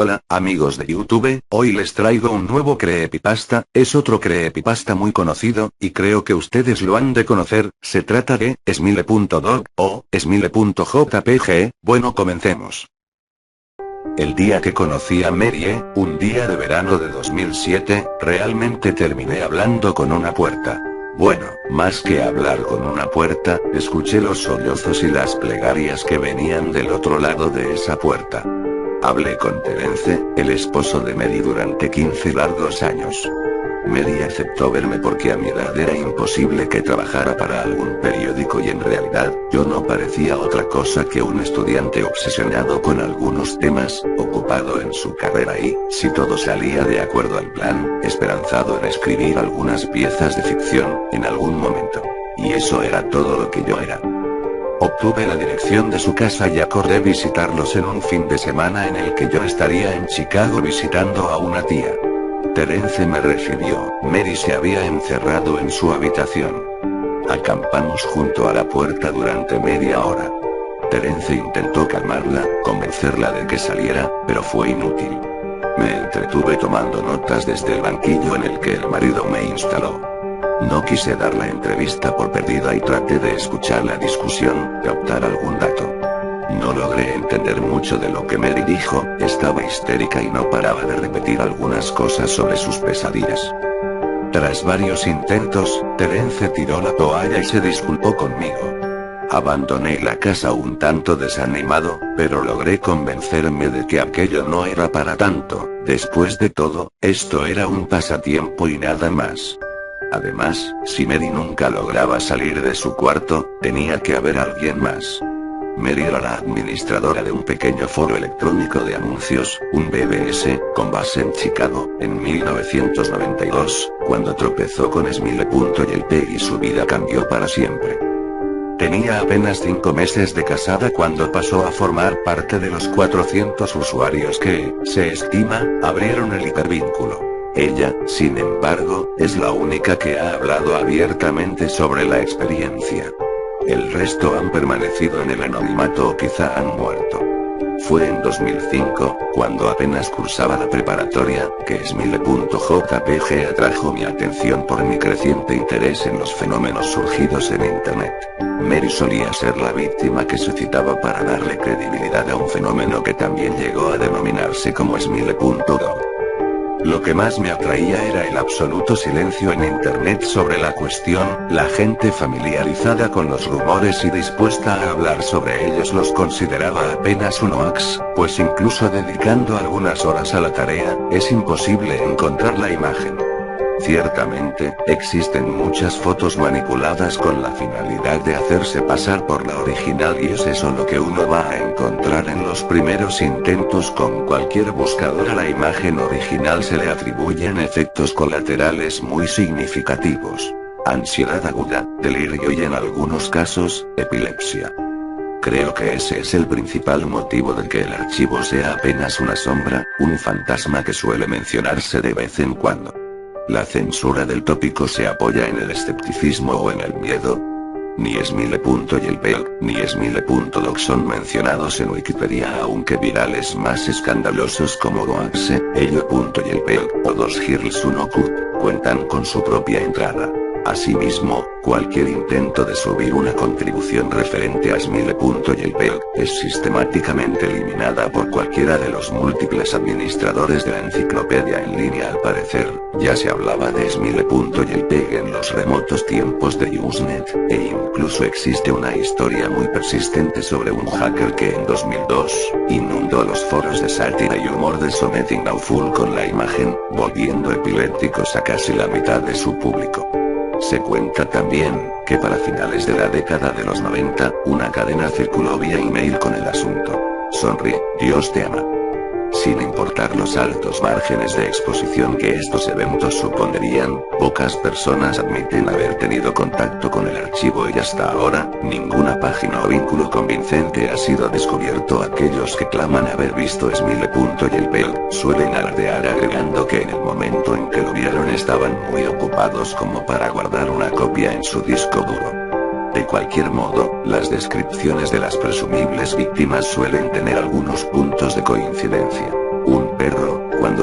Hola, amigos de YouTube, hoy les traigo un nuevo creepypasta, es otro creepypasta muy conocido, y creo que ustedes lo han de conocer, se trata de Smile.dog, o Smile.jpg, bueno comencemos. El día que conocí a Mary, un día de verano de 2007, realmente terminé hablando con una puerta. Bueno, más que hablar con una puerta, escuché los sollozos y las plegarias que venían del otro lado de esa puerta. Hablé con Terence, el esposo de Mary durante 15 largos años. Mary aceptó verme porque a mi edad era imposible que trabajara para algún periódico y en realidad, yo no parecía otra cosa que un estudiante obsesionado con algunos temas, ocupado en su carrera y, si todo salía de acuerdo al plan, esperanzado en escribir algunas piezas de ficción, en algún momento. Y eso era todo lo que yo era. Obtuve la dirección de su casa y acordé visitarlos en un fin de semana en el que yo estaría en Chicago visitando a una tía. Terence me recibió, Mary se había encerrado en su habitación. Acampamos junto a la puerta durante media hora. Terence intentó calmarla, convencerla de que saliera, pero fue inútil. Me entretuve tomando notas desde el banquillo en el que el marido me instaló. No quise dar la entrevista por perdida y traté de escuchar la discusión, captar algún dato. No logré entender mucho de lo que Mary dijo, estaba histérica y no paraba de repetir algunas cosas sobre sus pesadillas. Tras varios intentos, Terence tiró la toalla y se disculpó conmigo. Abandoné la casa un tanto desanimado, pero logré convencerme de que aquello no era para tanto, después de todo, esto era un pasatiempo y nada más. Además, si Mary nunca lograba salir de su cuarto, tenía que haber alguien más. Mary era la administradora de un pequeño foro electrónico de anuncios, un BBS, con base en Chicago, en 1992, cuando tropezó con Smile.jpg y su vida cambió para siempre. Tenía apenas 5 meses de casada cuando pasó a formar parte de los 400 usuarios que, se estima, abrieron el hipervínculo. Ella, sin embargo, es la única que ha hablado abiertamente sobre la experiencia. El resto han permanecido en el anonimato o quizá han muerto. Fue en 2005, cuando apenas cursaba la preparatoria, que Smile.jpg atrajo mi atención por mi creciente interés en los fenómenos surgidos en Internet. Mary solía ser la víctima que se citaba para darle credibilidad a un fenómeno que también llegó a denominarse como Smile.dog. Lo que más me atraía era el absoluto silencio en Internet sobre la cuestión, la gente familiarizada con los rumores y dispuesta a hablar sobre ellos los consideraba apenas un hoax, pues incluso dedicando algunas horas a la tarea, es imposible encontrar la imagen. Ciertamente, existen muchas fotos manipuladas con la finalidad de hacerse pasar por la original y es eso lo que uno va a encontrar en los primeros intentos con cualquier buscador. A la imagen original se le atribuyen efectos colaterales muy significativos: ansiedad aguda, delirio y en algunos casos, epilepsia. Creo que ese es el principal motivo de que el archivo sea apenas una sombra, un fantasma que suele mencionarse de vez en cuando. La censura del tópico se apoya en el escepticismo o en el miedo. Ni Smile.jpg, ni Smile.dog son mencionados en Wikipedia, aunque virales más escandalosos como Doaxe, Ello.jpg, o 2Girls1Cut, cuentan con su propia entrada. Asimismo, cualquier intento de subir una contribución referente a Smile.jpg es sistemáticamente eliminada por cualquiera de los múltiples administradores de la enciclopedia en línea. Al parecer, ya se hablaba de Smile.jpg en los remotos tiempos de Usenet, e incluso existe una historia muy persistente sobre un hacker que en 2002, inundó los foros de sátira y humor de Something Awful con la imagen, volviendo epilépticos a casi la mitad de su público. Se cuenta también, que para finales de la década de los 90, una cadena circuló vía email con el asunto: sonríe, Dios te ama. Sin importar los altos márgenes de exposición que estos eventos supondrían, pocas personas admiten haber tenido contacto con el archivo y hasta ahora, ninguna página o vínculo convincente ha sido descubierto. Aquellos que claman haber visto Smile.jpg suelen alardear agregando que en el momento en que lo vieron estaban muy ocupados como para guardar una copia en su disco duro. De cualquier modo, las descripciones de las presumibles víctimas suelen tener algunos puntos de coincidencia. 1.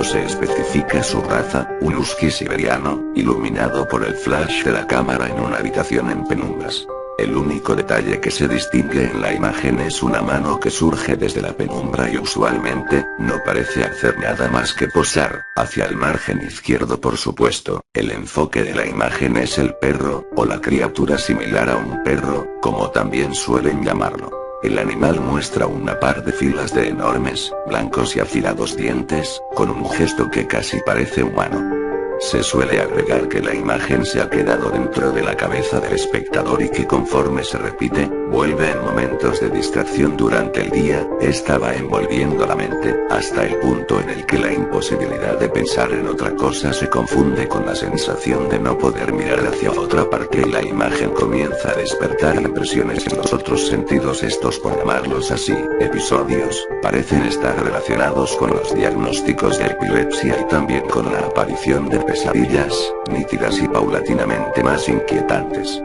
se especifica su raza, un husky siberiano, iluminado por el flash de la cámara en una habitación en penumbras. El único detalle que se distingue en la imagen es una mano que surge desde la penumbra y usualmente, no parece hacer nada más que posar, hacia el margen izquierdo por supuesto. El enfoque de la imagen es el perro, o la criatura similar a un perro, como también suelen llamarlo. El animal muestra una par de filas de enormes, blancos y afilados dientes, con un gesto que casi parece humano. Se suele agregar que la imagen se ha quedado dentro de la cabeza del espectador y que conforme se repite, vuelve en momentos de distracción durante el día, esta va envolviendo la mente, hasta el punto en el que la imposibilidad de pensar en otra cosa se confunde con la sensación de no poder mirar hacia otra parte y la imagen comienza a despertar impresiones en los otros sentidos. Estos, por llamarlos así, episodios, parecen estar relacionados con los diagnósticos de epilepsia y también con la aparición de pesadillas, nítidas y paulatinamente más inquietantes.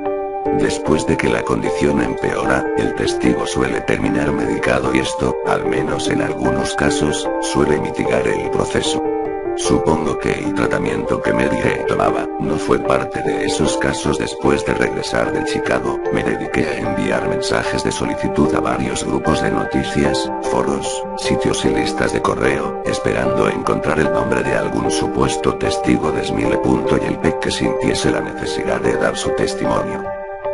Después de que la condición empeora, el testigo suele terminar medicado y esto, al menos en algunos casos, suele mitigar el proceso. Supongo que el tratamiento que Mary tomaba, no fue parte de esos casos. Después de regresar de Chicago, me dediqué a enviar mensajes de solicitud a varios grupos de noticias, foros, sitios y listas de correo, esperando encontrar el nombre de algún supuesto testigo de Smile. Y el PEC que sintiese la necesidad de dar su testimonio.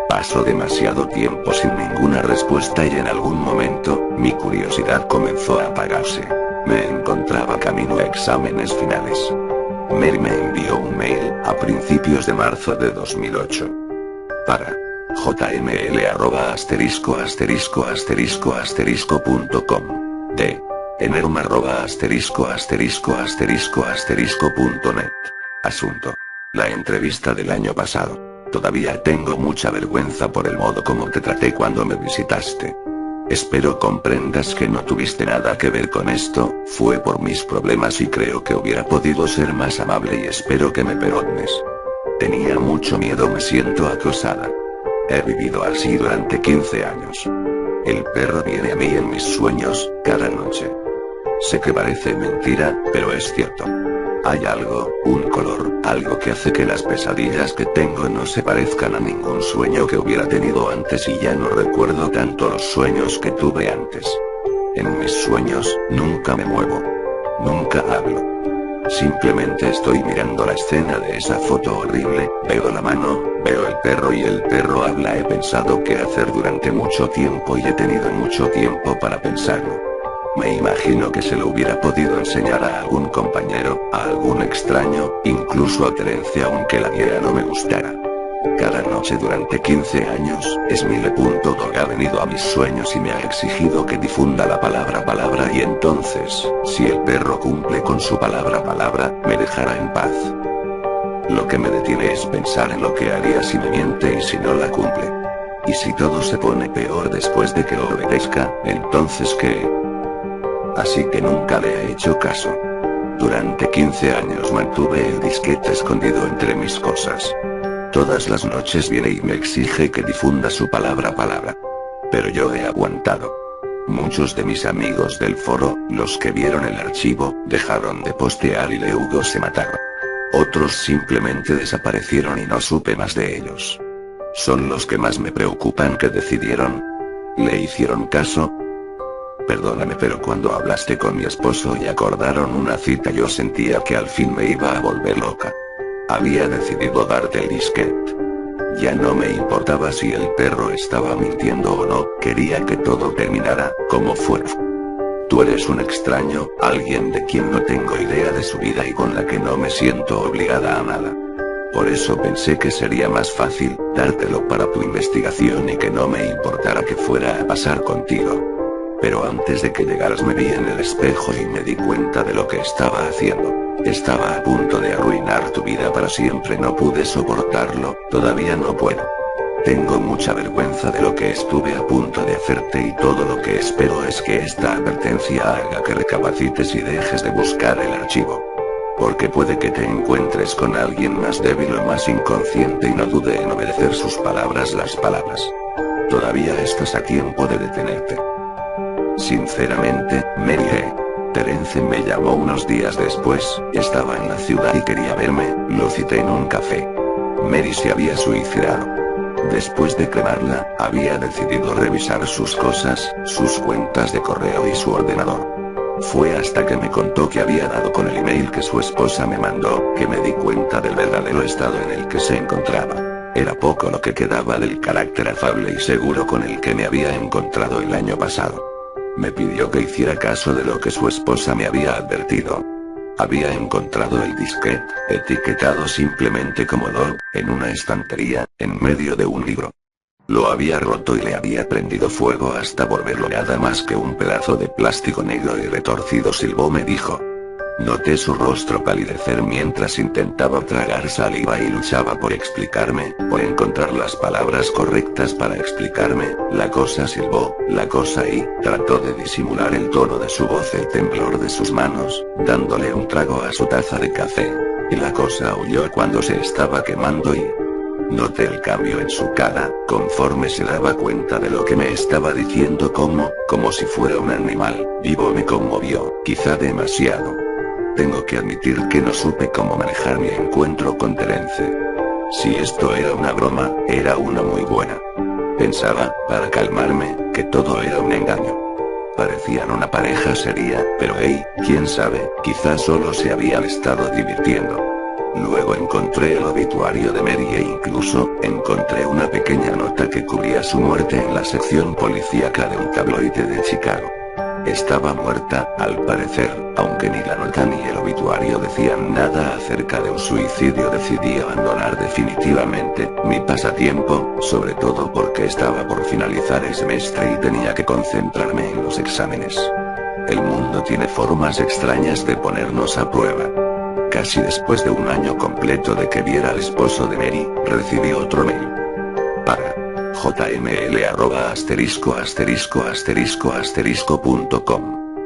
Pasó demasiado tiempo sin ninguna respuesta y en algún momento, mi curiosidad comenzó a apagarse. Me encontraba camino a exámenes finales. Mary me envió un mail, a principios de marzo de 2008. Para jml@****.com. De enerum@****.net. Asunto: la entrevista del año pasado. Todavía tengo mucha vergüenza por el modo como te traté cuando me visitaste. Espero comprendas que no tuviste nada que ver con esto, fue por mis problemas y creo que hubiera podido ser más amable y espero que me perdones. Tenía mucho miedo, me siento acosada. He vivido así durante 15 años. El perro viene a mí en mis sueños, cada noche. Sé que parece mentira, pero es cierto. Hay algo, un color, algo que hace que las pesadillas que tengo no se parezcan a ningún sueño que hubiera tenido antes y ya no recuerdo tanto los sueños que tuve antes. En mis sueños, nunca me muevo. Nunca hablo. Simplemente estoy mirando la escena de esa foto horrible, veo la mano, veo el perro y el perro habla. He pensado qué hacer durante mucho tiempo y he tenido mucho tiempo para pensarlo. Me imagino que se lo hubiera podido enseñar a algún compañero, a algún extraño, incluso a Terencia aunque la guía no me gustara. Cada noche durante 15 años, Smile.dog ha venido a mis sueños y me ha exigido que difunda la palabra y entonces, si el perro cumple con su palabra, me dejará en paz. Lo que me detiene es pensar en lo que haría si me miente y si no la cumple. Y si todo se pone peor después de que obedezca, entonces ¿qué? Así que nunca le he hecho caso. Durante 15 años mantuve el disquete escondido entre mis cosas. Todas las noches viene y me exige que difunda su palabra. Pero yo he aguantado. Muchos de mis amigos del foro, los que vieron el archivo, dejaron de postear y luego se mataron. Otros simplemente desaparecieron y no supe más de ellos. Son los que más me preocupan. ¿Qué decidieron? ¿Le hicieron caso? Perdóname, pero cuando hablaste con mi esposo y acordaron una cita yo sentía que al fin me iba a volver loca. Había decidido darte el disquete. Ya no me importaba si el perro estaba mintiendo o no, quería que todo terminara, como fuera. Tú eres un extraño, alguien de quien no tengo idea de su vida y con la que no me siento obligada a nada. Por eso pensé que sería más fácil dártelo para tu investigación y que no me importara que fuera a pasar contigo. Pero antes de que llegaras me vi en el espejo y me di cuenta de lo que estaba haciendo. Estaba a punto de arruinar tu vida para siempre. No pude soportarlo, todavía no puedo. Tengo mucha vergüenza de lo que estuve a punto de hacerte y todo lo que espero es que esta advertencia haga que recapacites y dejes de buscar el archivo. Porque puede que te encuentres con alguien más débil o más inconsciente y no dude en obedecer sus palabras. Las palabras. Todavía estás a tiempo de detenerte. Sinceramente, Mary. Terence me llamó unos días después, estaba en la ciudad y quería verme, lo cité en un café. Mary se había suicidado. Después de cremarla, había decidido revisar sus cosas, sus cuentas de correo y su ordenador. Fue hasta que me contó que había dado con el email que su esposa me mandó, que me di cuenta del verdadero estado en el que se encontraba. Era poco lo que quedaba del carácter afable y seguro con el que me había encontrado el año pasado. Me pidió que hiciera caso de lo que su esposa me había advertido. Había encontrado el disquete, etiquetado simplemente como Dog, en una estantería, en medio de un libro. Lo había roto y le había prendido fuego hasta volverlo nada más que un pedazo de plástico negro y retorcido. Silbó, me dijo. Noté su rostro palidecer mientras intentaba tragar saliva y luchaba por explicarme, por encontrar las palabras correctas para explicarme. La cosa, silbó, la cosa, y trató de disimular el tono de su voz, el temblor de sus manos, dándole un trago a su taza de café. Y la cosa aulló cuando se estaba quemando y... Noté el cambio en su cara, conforme se daba cuenta de lo que me estaba diciendo, como si fuera un animal vivo. Me conmovió, quizá demasiado. Tengo que admitir que no supe cómo manejar mi encuentro con Terence. Si esto era una broma, era una muy buena. Pensaba, para calmarme, que todo era un engaño. Parecían una pareja seria, pero hey, quién sabe, quizás solo se habían estado divirtiendo. Luego encontré el obituario de Mary e incluso, encontré una pequeña nota que cubría su muerte en la sección policíaca de un tabloide de Chicago. Estaba muerta, al parecer, aunque ni la nota ni el obituario decían nada acerca de un suicidio. Decidí abandonar definitivamente mi pasatiempo, sobre todo porque estaba por finalizar el semestre y tenía que concentrarme en los exámenes. El mundo tiene formas extrañas de ponernos a prueba. Casi después de un año completo de que viera al esposo de Mary, recibí otro mail. Para jml@***.com.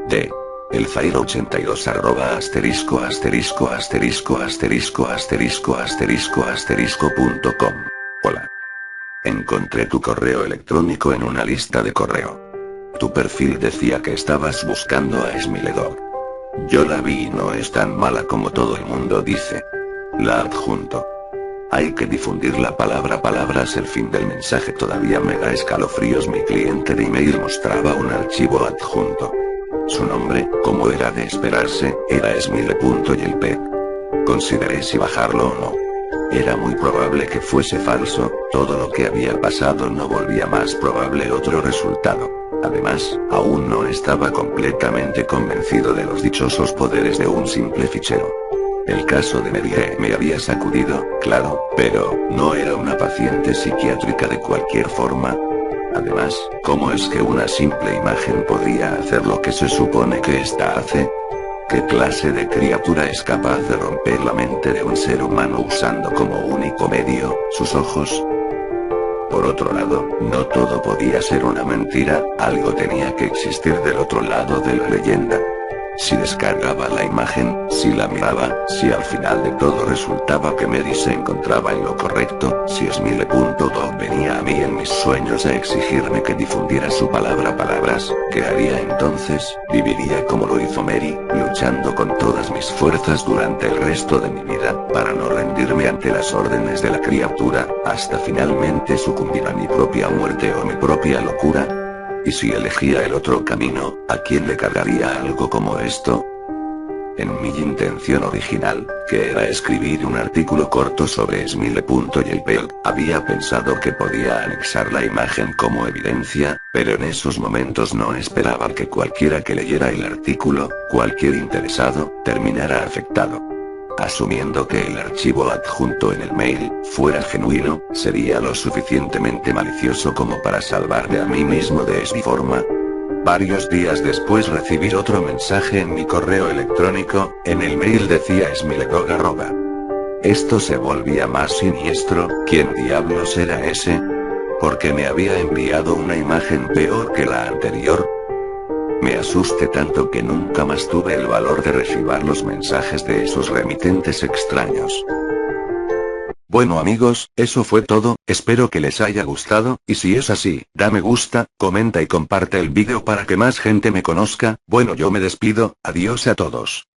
De el Zairo 82 @***.com. Hola. Encontré tu correo electrónico en una lista de correo. Tu perfil decía que estabas buscando a Smiledog. Yo la vi y no es tan mala como todo el mundo dice. La adjunto. Hay que difundir la palabra. Palabras. El fin del mensaje todavía me da escalofríos. Mi cliente de email mostraba un archivo adjunto. Su nombre, como era de esperarse, era Smile.jpg. Consideré si bajarlo o no. Era muy probable que fuese falso, todo lo que había pasado no volvía más probable otro resultado. Además, aún no estaba completamente convencido de los dichosos poderes de un simple fichero. El caso de Mary me había sacudido, claro, pero no era una paciente psiquiátrica de cualquier forma. Además, ¿cómo es que una simple imagen podría hacer lo que se supone que ésta hace? ¿Qué clase de criatura es capaz de romper la mente de un ser humano usando como único medio sus ojos? Por otro lado, no todo podía ser una mentira, algo tenía que existir del otro lado de la leyenda. Si descargaba la imagen, si la miraba, si al final de todo resultaba que Mary se encontraba en lo correcto, si Smile.dog venía a mí en mis sueños a exigirme que difundiera su palabra. Palabras, ¿qué haría entonces? Viviría como lo hizo Mary, luchando con todas mis fuerzas durante el resto de mi vida, para no rendirme ante las órdenes de la criatura, hasta finalmente sucumbir a mi propia muerte o mi propia locura. ¿Y si elegía el otro camino, a quién le cargaría algo como esto? En mi intención original, que era escribir un artículo corto sobre Smile.jpg, había pensado que podía anexar la imagen como evidencia, pero en esos momentos no esperaba que cualquiera que leyera el artículo, cualquier interesado, terminara afectado. Asumiendo que el archivo adjunto en el mail fuera genuino, sería lo suficientemente malicioso como para salvarme a mí mismo de esa forma. Varios días después recibí otro mensaje en mi correo electrónico. En el mail decía Smiledog. Esto se volvía más siniestro. ¿Quién diablos era ese? Porque me había enviado una imagen peor que la anterior. Me asusté tanto que nunca más tuve el valor de recibir los mensajes de esos remitentes extraños. Bueno amigos, eso fue todo, espero que les haya gustado, y si es así, da me gusta, comenta y comparte el vídeo para que más gente me conozca. Bueno yo me despido, adiós a todos.